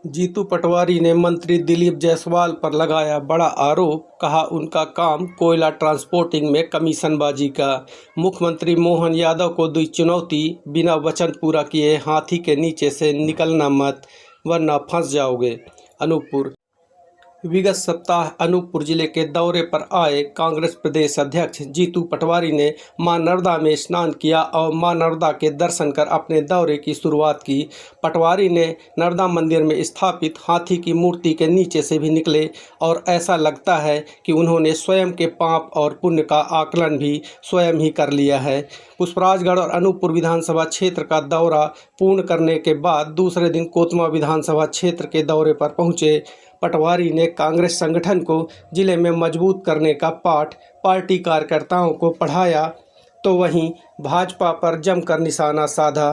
जीतू पटवारी ने मंत्री दिलीप जायसवाल पर लगाया बड़ा आरोप। कहा उनका काम कोयला ट्रांसपोर्टिंग में कमीशनबाजी का। मुख्यमंत्री मोहन यादव को दी चुनौती, बिना वचन पूरा किए हाथी के नीचे से निकलना मत, वरना फंस जाओगे। अनूपपुर। विगत सप्ताह अनूपपुर जिले के दौरे पर आए कांग्रेस प्रदेश अध्यक्ष जीतू पटवारी ने मां नर्मदा में स्नान किया और मां नर्मदा के दर्शन कर अपने दौरे की शुरुआत की। पटवारी ने नर्मदा मंदिर में स्थापित हाथी की मूर्ति के नीचे से भी निकले और ऐसा लगता है कि उन्होंने स्वयं के पाप और पुण्य का आकलन भी स्वयं ही कर लिया है। पुष्पराजगढ़ और अनूपपुर विधानसभा क्षेत्र का दौरा पूर्ण करने के बाद दूसरे दिन कोतमा विधानसभा क्षेत्र के दौरे पर पहुंचे पटवारी ने कांग्रेस संगठन को जिले में मजबूत करने का पाठ पार्टी कार्यकर्ताओं को पढ़ाया, तो वहीं भाजपा पर जमकर निशाना साधा।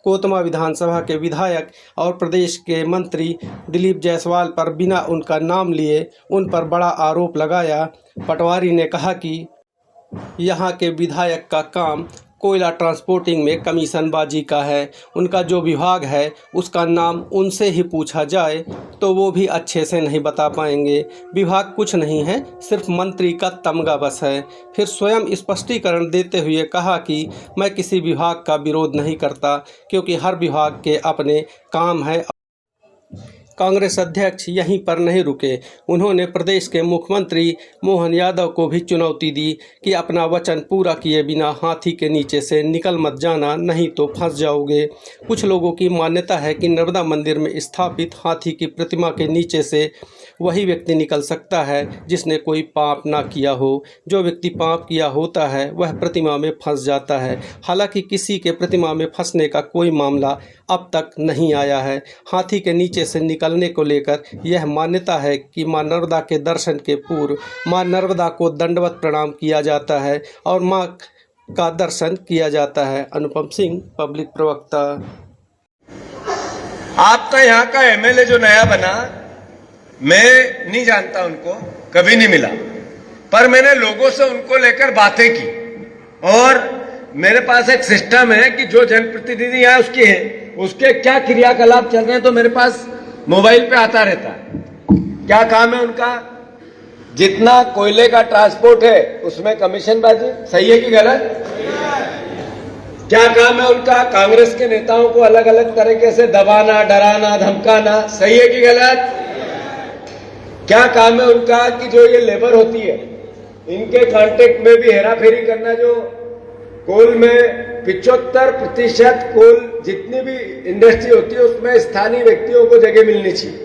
कोतमा विधानसभा के विधायक और प्रदेश के मंत्री दिलीप जायसवाल पर बिना उनका नाम लिए उन पर बड़ा आरोप लगाया। पटवारी ने कहा कि यहाँ के विधायक का काम कोयला ट्रांसपोर्टिंग में कमीशनबाजी का है। उनका जो विभाग है उसका नाम उनसे ही पूछा जाए तो वो भी अच्छे से नहीं बता पाएंगे। विभाग कुछ नहीं है, सिर्फ मंत्री का तमगा बस है। फिर स्वयं स्पष्टीकरण देते हुए कहा कि मैं किसी विभाग का विरोध नहीं करता, क्योंकि हर विभाग के अपने काम है। कांग्रेस अध्यक्ष यहीं पर नहीं रुके, उन्होंने प्रदेश के मुख्यमंत्री मोहन यादव को भी चुनौती दी कि अपना वचन पूरा किए बिना हाथी के नीचे से निकल मत जाना, नहीं तो फंस जाओगे। कुछ लोगों की मान्यता है कि नर्मदा मंदिर में स्थापित हाथी की प्रतिमा के नीचे से वही व्यक्ति निकल सकता है जिसने कोई पाप ना किया हो। जो व्यक्ति पाप किया होता है वह प्रतिमा में फंस जाता है। हालांकि किसी के प्रतिमा में फंसने का कोई मामला अब तक नहीं आया है। हाथी के नीचे से निकलने को लेकर यह मान्यता है कि मां नर्मदा के दर्शन के पूर्व मां नर्मदा को दंडवत प्रणाम किया जाता है और मां का दर्शन किया जाता है। अनुपम सिंह, पब्लिक प्रवक्ता। आपका यहाँ का एमएलए जो नया बना, मैं नहीं जानता, उनको कभी नहीं मिला, पर मैंने लोगों से उनको लेकर बातें की और मेरे पास एक सिस्टम है कि जो जनप्रतिनिधि यहाँ उसके हैं, उसके क्या क्रियाकलाप चल रहे हैं तो मेरे पास मोबाइल पे आता रहता है। क्या काम है उनका? जितना कोयले का ट्रांसपोर्ट है उसमें कमीशनबाजी, सही है कि गलत? क्या काम है उनका? कांग्रेस के नेताओं को अलग अलग तरीके से दबाना, डराना, धमकाना, सही है कि गलत? क्या काम है उनका कि जो ये लेबर होती है इनके कॉन्ट्रैक्ट में भी हेराफेरी करना। जो कोल में 75% कोल जितनी भी इंडस्ट्री होती है उसमें स्थानीय व्यक्तियों को जगह मिलनी चाहिए,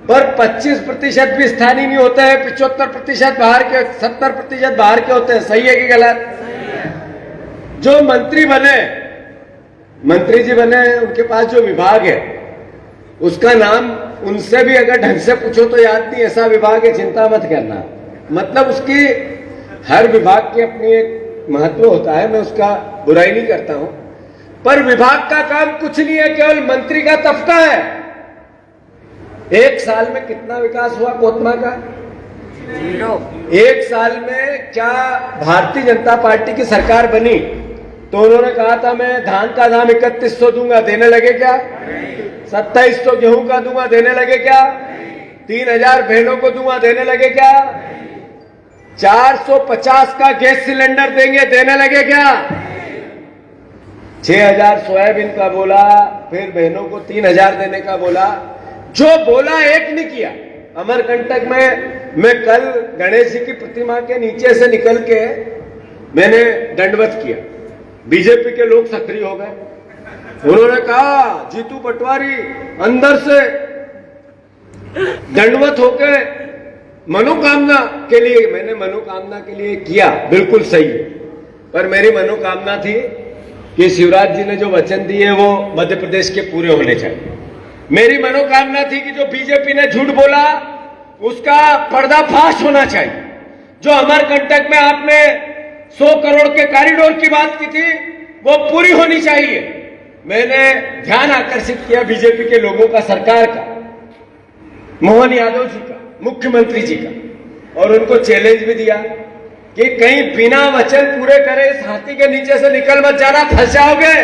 पर 25% भी स्थानीय नहीं होता है, 75% बाहर के, 70% बाहर के होते हैं, सही है कि गलत? जो मंत्री जी बने, उनके पास जो विभाग है उसका नाम उनसे भी अगर ढंग से पूछो तो याद नहीं, ऐसा विभाग है, चिंता मत करना। मतलब उसकी हर विभाग की अपनी एक महत्व होता है, मैं उसका बुराई नहीं करता हूं, पर विभाग का काम कुछ नहीं है, केवल मंत्री का तफ्ता है। एक साल में कितना विकास हुआ कोतमा का? 0। एक साल में क्या भारतीय जनता पार्टी की सरकार बनी तो उन्होंने कहा था मैं धान का दाम 3100 दूंगा, देने लगे क्या? 2700 गेहूं का दूंगा, देने लगे क्या? 3000 बहनों को दूंगा, देने लगे क्या? 450 का गैस सिलेंडर देंगे, देने लगे क्या? 6000 सोयाबीन का बोला, फिर बहनों को 3000 देने का बोला। जो बोला एक नहीं किया। अमरकंटक में मैं कल गणेश जी की प्रतिमा के नीचे से निकल के मैंने दंडवत किया, बीजेपी के लोग सक्रिय हो गए। उन्होंने कहा जीतू पटवारी अंदर से दंडवत होके मनोकामना के लिए, मैंने मनोकामना के लिए किया, बिल्कुल सही है, पर मेरी मनोकामना थी कि शिवराज जी ने जो वचन दिए वो मध्य प्रदेश के पूरे होने चाहिए। मेरी मनोकामना थी कि जो बीजेपी ने झूठ बोला उसका पर्दाफाश होना चाहिए। जो अमरकंटक में आपने 100 करोड़ के कॉरिडोर की बात की थी वो पूरी होनी चाहिए। मैंने ध्यान आकर्षित किया बीजेपी के लोगों का, सरकार का, मोहन यादव जी का, मुख्यमंत्री जी का, और उनको चैलेंज भी दिया कि कहीं बिना वचन पूरे करे इस हाथी के नीचे से निकल मत जाना, फंस जाओगे।